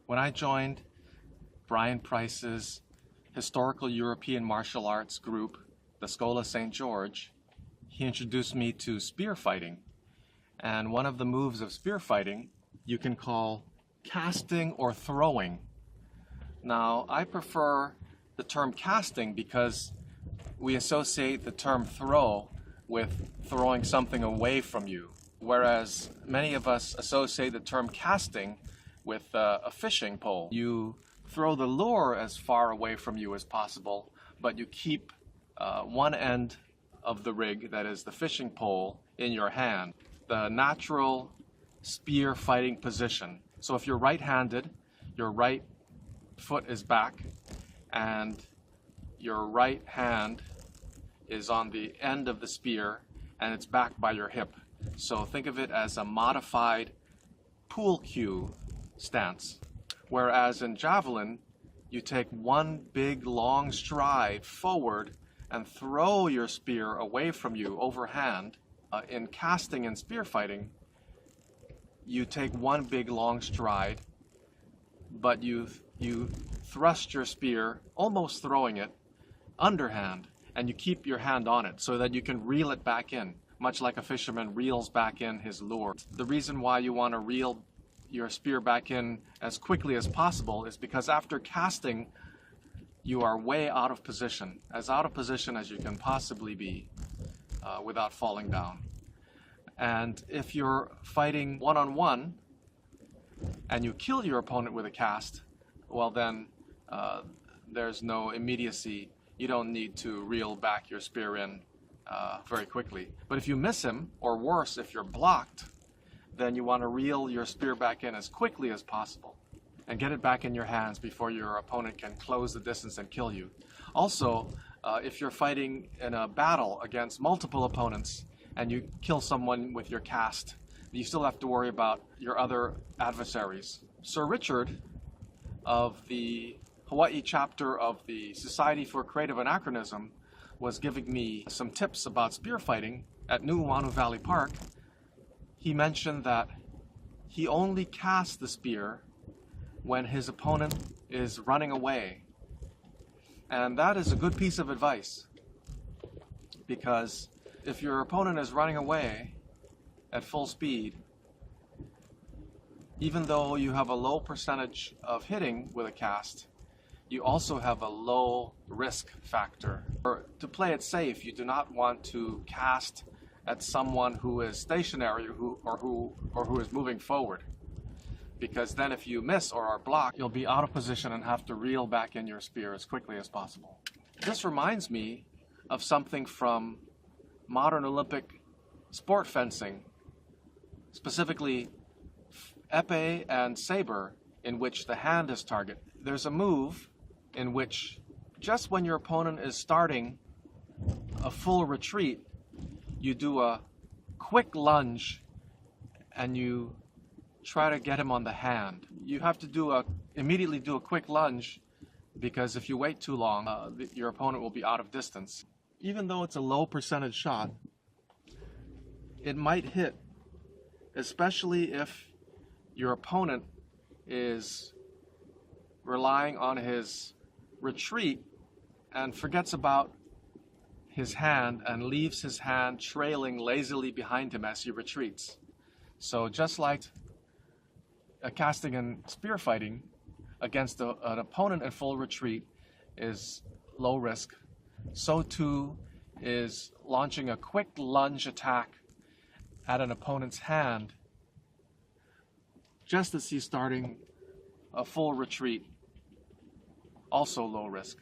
When I joined Brian Price's historical European martial arts group, the Schola St. George, he introduced me to spear fighting. And one of the moves of spear fighting you can call casting or throwing. Now, I prefer the term casting because we associate the term throw with throwing something away from you, whereas many of us associate the term casting with a fishing pole. You throw the lure as far away from you as possible, but you keep one end of the rig, that is the fishing pole, in your hand. The natural spear fighting position. So if you're right-handed, your right foot is back and your right hand is on the end of the spear and it's back by your hip. So think of it as a modified pool cue stance. Whereas in javelin, you take one big long stride forward and throw your spear away from you overhand. In casting and spear fighting, you take one big long stride, but you thrust your spear, almost throwing it, underhand, and you keep your hand on it so that you can reel it back in, much like a fisherman reels back in his lure. The reason why you want to reel your spear back in as quickly as possible is because after casting, you are way out of position as you can possibly be without falling down. And if you're fighting one-on-one and you kill your opponent with a cast, well then there's no immediacy. You don't need to reel back your spear in very quickly. But if you miss him, or worse, if you're blocked, then you want to reel your spear back in as quickly as possible and get it back in your hands before your opponent can close the distance and kill you. Also, if you're fighting in a battle against multiple opponents and you kill someone with your cast, you still have to worry about your other adversaries. Sir Richard of the Hawaii chapter of the Society for Creative Anachronism was giving me some tips about spear fighting at Nu'uanu Valley Park. He mentioned that he only casts the spear when his opponent is running away. And that is a good piece of advice, because if your opponent is running away at full speed, even though you have a low percentage of hitting with a cast, you also have a low risk factor. To play it safe, you do not want to cast at someone who is stationary or who is moving forward, because then if you miss or are blocked, you'll be out of position and have to reel back in your spear as quickly as possible. This reminds me of something from modern Olympic sport fencing, specifically epee and saber, in which the hand is target. There's a move in which just when your opponent is starting a full retreat, you do a quick lunge and you try to get him on the hand. You have to immediately do a quick lunge, because if you wait too long, your opponent will be out of distance. Even though it's a low percentage shot, it might hit, especially if your opponent is relying on his retreat and forgets about his hand and leaves his hand trailing lazily behind him as he retreats. So just like casting and spear fighting against an opponent in full retreat is low risk, so too is launching a quick lunge attack at an opponent's hand just as he's starting a full retreat, also low risk.